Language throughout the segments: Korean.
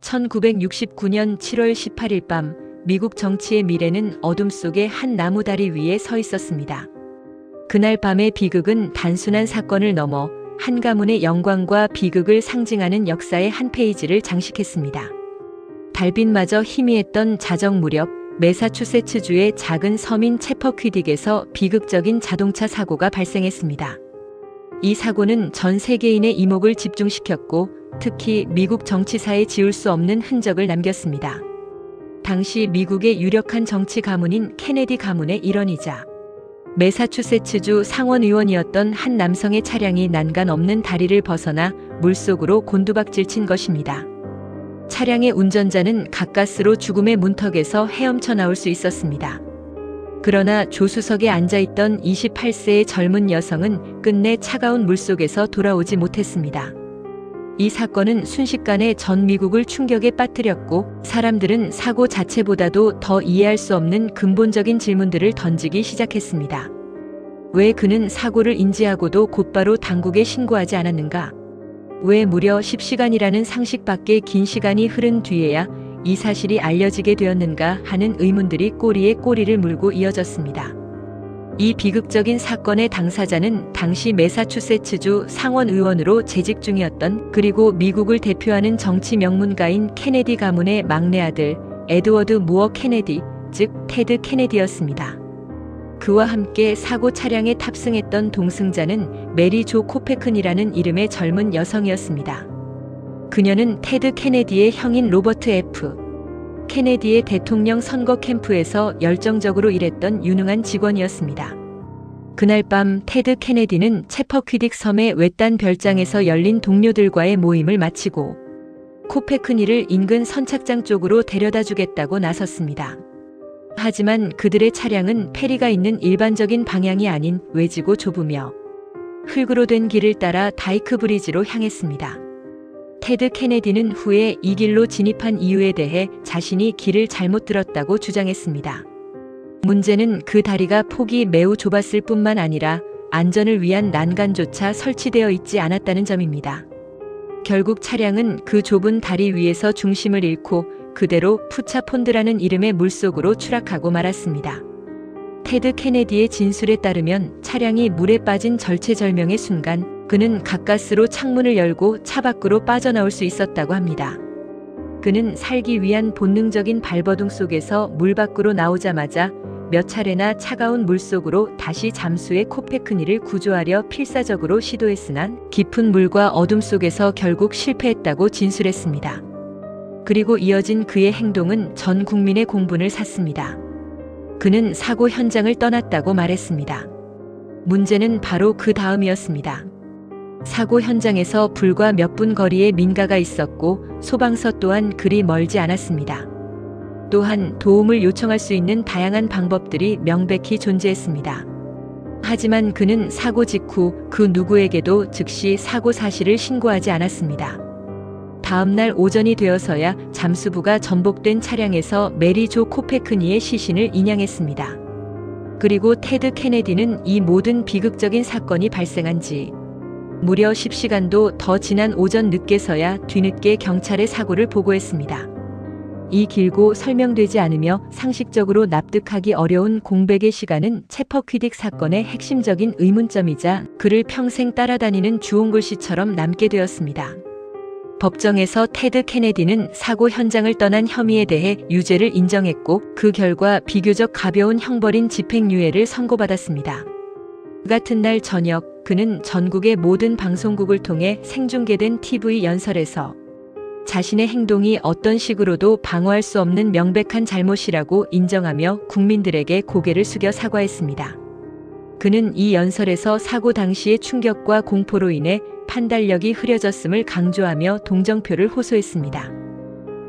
1969년 7월 18일 밤 미국 정치의 미래는 어둠 속의 한 나무다리 위에 서 있었습니다. 그날 밤의 비극은 단순한 사건을 넘어 한 가문의 영광과 비극을 상징하는 역사의 한 페이지를 장식했습니다. 달빛마저 희미했던 자정 무렵 매사추세츠주의 작은 섬인 체퍼퀴딕에서 비극적인 자동차 사고가 발생했습니다. 이 사고는 전 세계인의 이목을 집중시켰고 특히 미국 정치사에 지울 수 없는 흔적을 남겼습니다. 당시 미국의 유력한 정치 가문인 케네디 가문의 일원이자 매사추세츠주 상원의원이었던 한 남성의 차량이 난간 없는 다리를 벗어나 물속으로 곤두박질 친 것입니다. 차량의 운전자는 가까스로 죽음의 문턱에서 헤엄쳐 나올 수 있었습니다. 그러나 조수석에 앉아있던 28세의 젊은 여성은 끝내 차가운 물속에서 돌아오지 못했습니다. 이 사건은 순식간에 전 미국을 충격에 빠뜨렸고 사람들은 사고 자체보다도 더 이해할 수 없는 근본적인 질문들을 던지기 시작했습니다. 왜 그는 사고를 인지하고도 곧바로 당국에 신고하지 않았는가? 왜 무려 10시간이라는 상식 밖의 긴 시간이 흐른 뒤에야 이 사실이 알려지게 되었는가 하는 의문들이 꼬리에 꼬리를 물고 이어졌습니다. 이 비극적인 사건의 당사자는 당시 매사추세츠주 상원의원으로 재직 중이었던 그리고 미국을 대표하는 정치 명문가인 케네디 가문의 막내 아들 에드워드 무어 케네디, 즉 테드 케네디였습니다. 그와 함께 사고 차량에 탑승했던 동승자는 메리 조 코페큰이라는 이름의 젊은 여성이었습니다. 그녀는 테드 케네디의 형인 로버트 F. 케네디의 대통령 선거 캠프에서 열정적으로 일했던 유능한 직원이었습니다. 그날 밤 테드 케네디는 체퍼퀴딕 섬의 외딴 별장에서 열린 동료들과의 모임을 마치고 코페크니를 인근 선착장 쪽으로 데려다 주겠다고 나섰습니다. 하지만 그들의 차량은 페리가 있는 일반적인 방향이 아닌 외지고 좁으며 흙으로 된 길을 따라 다이크 브리지로 향했습니다. 테드 케네디는 후에 이 길로 진입한 이유에 대해 자신이 길을 잘못 들었다고 주장했습니다. 문제는 그 다리가 폭이 매우 좁았을 뿐만 아니라 안전을 위한 난간조차 설치되어 있지 않았다는 점입니다. 결국 차량은 그 좁은 다리 위에서 중심을 잃고 그대로 푸차폰드라는 이름의 물속으로 추락하고 말았습니다. 테드 케네디의 진술에 따르면 차량이 물에 빠진 절체절명의 순간 그는 가까스로 창문을 열고 차 밖으로 빠져나올 수 있었다고 합니다. 그는 살기 위한 본능적인 발버둥 속에서 물 밖으로 나오자마자 몇 차례나 차가운 물속으로 다시 잠수해 코페크니를 구조하려 필사적으로 시도했으나 깊은 물과 어둠 속에서 결국 실패했다고 진술했습니다. 그리고 이어진 그의 행동은 전 국민의 공분을 샀습니다. 그는 사고 현장을 떠났다고 말했습니다. 문제는 바로 그 다음이었습니다. 사고 현장에서 불과 몇 분 거리에 민가가 있었고 소방서 또한 그리 멀지 않았습니다. 또한 도움을 요청할 수 있는 다양한 방법들이 명백히 존재했습니다. 하지만 그는 사고 직후 그 누구에게도 즉시 사고 사실을 신고하지 않았습니다. 다음 날 오전이 되어서야 잠수부가 전복된 차량에서 메리 조 코페크니의 시신을 인양했습니다. 그리고 테드 케네디는 이 모든 비극적인 사건이 발생한 지 무려 10시간도 더 지난 오전 늦게서야 뒤늦게 경찰에 사고를 보고했습니다. 이 길고 설명되지 않으며 상식적으로 납득하기 어려운 공백의 시간은 체퍼퀴딕 사건의 핵심적인 의문점이자 그를 평생 따라다니는 주홍글씨처럼 남게 되었습니다. 법정에서 테드 케네디는 사고 현장을 떠난 혐의에 대해 유죄를 인정했고 그 결과 비교적 가벼운 형벌인 집행유예를 선고받았습니다. 같은 날 저녁 그는 전국의 모든 방송국을 통해 생중계된 TV 연설에서 자신의 행동이 어떤 식으로도 방어할 수 없는 명백한 잘못이라고 인정하며 국민들에게 고개를 숙여 사과했습니다. 그는 이 연설에서 사고 당시의 충격과 공포로 인해 판단력이 흐려졌음을 강조하며 동정표를 호소했습니다.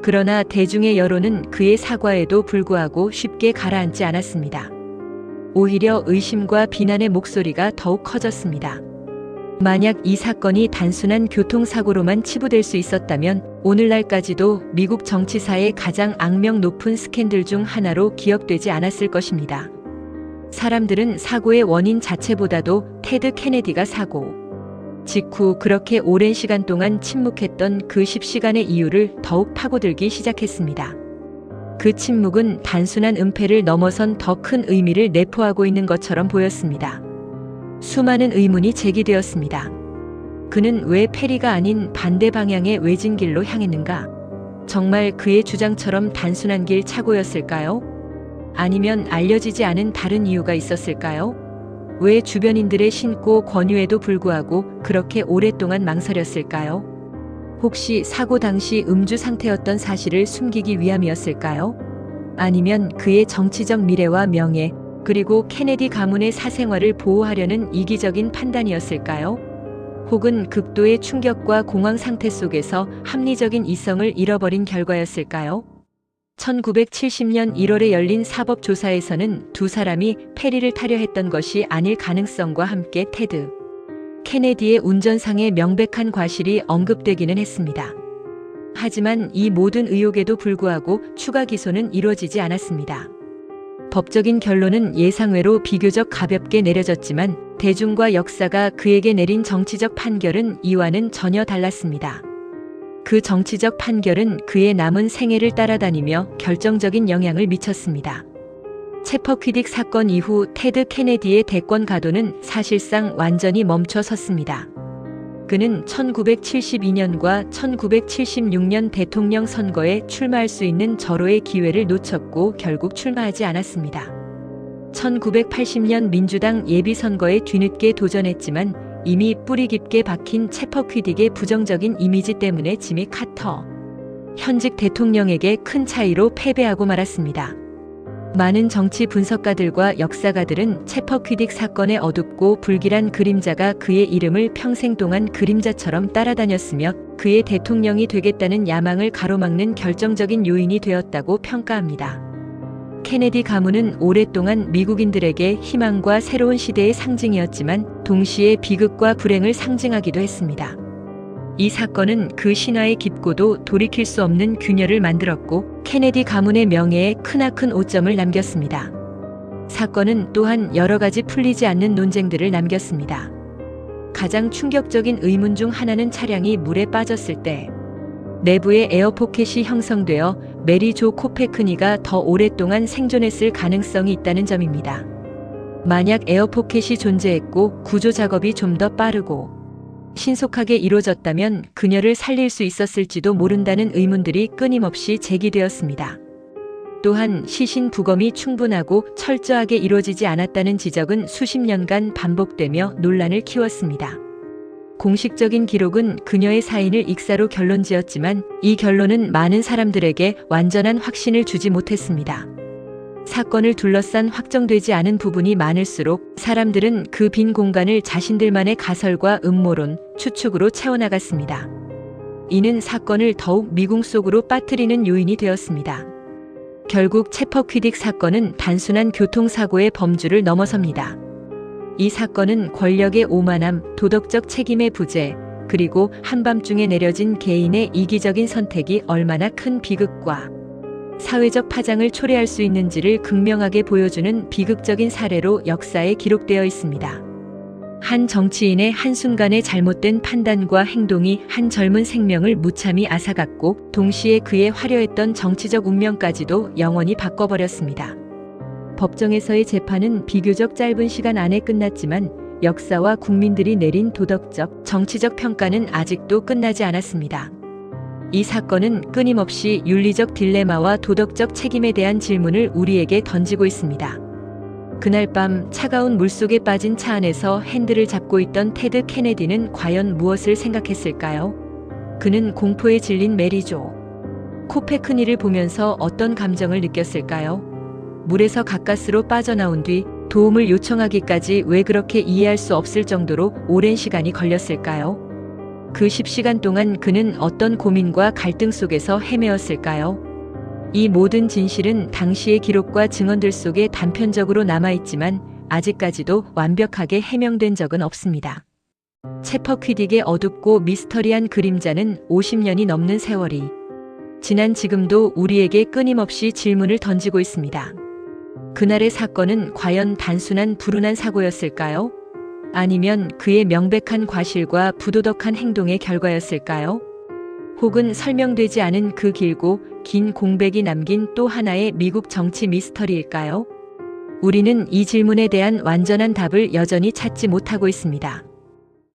그러나 대중의 여론은 그의 사과에도 불구하고 쉽게 가라앉지 않았습니다. 오히려 의심과 비난의 목소리가 더욱 커졌습니다. 만약 이 사건이 단순한 교통사고로만 치부될 수 있었다면 오늘날까지도 미국 정치사의 가장 악명 높은 스캔들 중 하나로 기억되지 않았을 것입니다. 사람들은 사고의 원인 자체보다도 테드 케네디가 사고, 직후 그렇게 오랜 시간 동안 침묵했던 그 10시간의 이유를 더욱 파고들기 시작했습니다. 그 침묵은 단순한 은폐를 넘어선 더 큰 의미를 내포하고 있는 것처럼 보였습니다. 수많은 의문이 제기되었습니다. 그는 왜 페리가 아닌 반대 방향의 외진 길로 향했는가? 정말 그의 주장처럼 단순한 길 착오였을까요? 아니면 알려지지 않은 다른 이유가 있었을까요? 왜 주변인들의 신고 권유에도 불구하고 그렇게 오랫동안 망설였을까요? 혹시 사고 당시 음주 상태였던 사실을 숨기기 위함이었을까요? 아니면 그의 정치적 미래와 명예, 그리고 케네디 가문의 사생활을 보호하려는 이기적인 판단이었을까요? 혹은 극도의 충격과 공황 상태 속에서 합리적인 이성을 잃어버린 결과였을까요? 1970년 1월에 열린 사법조사에서는 두 사람이 페리를 타려 했던 것이 아닐 가능성과 함께 테드 케네디의 운전상의 명백한 과실이 언급되기는 했습니다. 하지만 이 모든 의혹에도 불구하고 추가 기소는 이루어지지 않았습니다. 법적인 결론은 예상외로 비교적 가볍게 내려졌지만 대중과 역사가 그에게 내린 정치적 판결은 이와는 전혀 달랐습니다. 그 정치적 판결은 그의 남은 생애를 따라다니며 결정적인 영향을 미쳤습니다. 채퍼퀴딕 사건 이후 테드 케네디의 대권 가도는 사실상 완전히 멈춰 섰습니다. 그는 1972년과 1976년 대통령 선거에 출마할 수 있는 절호의 기회를 놓쳤고 결국 출마하지 않았습니다. 1980년 민주당 예비선거에 뒤늦게 도전했지만 이미 뿌리 깊게 박힌 채퍼퀴딕의 부정적인 이미지 때문에 지미 카터 현직 대통령에게 큰 차이로 패배하고 말았습니다. 많은 정치 분석가들과 역사가들은 채퍼퀴딕 사건의 어둡고 불길한 그림자가 그의 이름을 평생 동안 그림자처럼 따라다녔으며 그의 대통령이 되겠다는 야망을 가로막는 결정적인 요인이 되었다고 평가합니다. 케네디 가문은 오랫동안 미국인들에게 희망과 새로운 시대의 상징이었지만 동시에 비극과 불행을 상징하기도 했습니다. 이 사건은 그 신화의 깊고도 돌이킬 수 없는 균열을 만들었고 케네디 가문의 명예에 크나큰 오점을 남겼습니다. 사건은 또한 여러 가지 풀리지 않는 논쟁들을 남겼습니다. 가장 충격적인 의문 중 하나는 차량이 물에 빠졌을 때 내부에 에어포켓이 형성되어 메리 조 코페크니가 더 오랫동안 생존했을 가능성이 있다는 점입니다. 만약 에어포켓이 존재했고 구조 작업이 좀 더 빠르고 신속하게 이루어졌다면 그녀를 살릴 수 있었을지도 모른다는 의문들이 끊임없이 제기되었습니다. 또한 시신 부검이 충분하고 철저하게 이루어지지 않았다는 지적은 수십 년간 반복되며 논란을 키웠습니다. 공식적인 기록은 그녀의 사인을 익사로 결론지었지만 이 결론은 많은 사람들에게 완전한 확신을 주지 못했습니다. 사건을 둘러싼 확정되지 않은 부분이 많을수록 사람들은 그 빈 공간을 자신들만의 가설과 음모론, 추측으로 채워나갔습니다. 이는 사건을 더욱 미궁 속으로 빠뜨리는 요인이 되었습니다. 결국 채퍼퀴딕 사건은 단순한 교통사고의 범주를 넘어섭니다. 이 사건은 권력의 오만함, 도덕적 책임의 부재, 그리고 한밤중에 내려진 개인의 이기적인 선택이 얼마나 큰 비극과 사회적 파장을 초래할 수 있는지를 극명하게 보여주는 비극적인 사례로 역사에 기록되어 있습니다. 한 정치인의 한순간의 잘못된 판단과 행동이 한 젊은 생명을 무참히 앗아갔고 동시에 그의 화려했던 정치적 운명까지도 영원히 바꿔버렸습니다. 법정에서의 재판은 비교적 짧은 시간 안에 끝났지만 역사와 국민들이 내린 도덕적, 정치적 평가는 아직도 끝나지 않았습니다. 이 사건은 끊임없이 윤리적 딜레마와 도덕적 책임에 대한 질문을 우리에게 던지고 있습니다. 그날 밤 차가운 물속에 빠진 차 안에서 핸들을 잡고 있던 테드 케네디는 과연 무엇을 생각했을까요? 그는 공포에 질린 메리 조 코페크니를 보면서 어떤 감정을 느꼈을까요? 물에서 가까스로 빠져나온 뒤 도움을 요청하기까지 왜 그렇게 이해할 수 없을 정도로 오랜 시간이 걸렸을까요? 그 10시간 동안 그는 어떤 고민과 갈등 속에서 헤매었을까요? 이 모든 진실은 당시의 기록과 증언들 속에 단편적으로 남아있지만 아직까지도 완벽하게 해명된 적은 없습니다. 채퍼퀴딕의 어둡고 미스터리한 그림자는 50년이 넘는 세월이 지난 지금도 우리에게 끊임없이 질문을 던지고 있습니다. 그날의 사건은 과연 단순한 불운한 사고였을까요? 아니면 그의 명백한 과실과 부도덕한 행동의 결과였을까요? 혹은 설명되지 않은 그 길고 긴 공백이 남긴 또 하나의 미국 정치 미스터리일까요? 우리는 이 질문에 대한 완전한 답을 여전히 찾지 못하고 있습니다.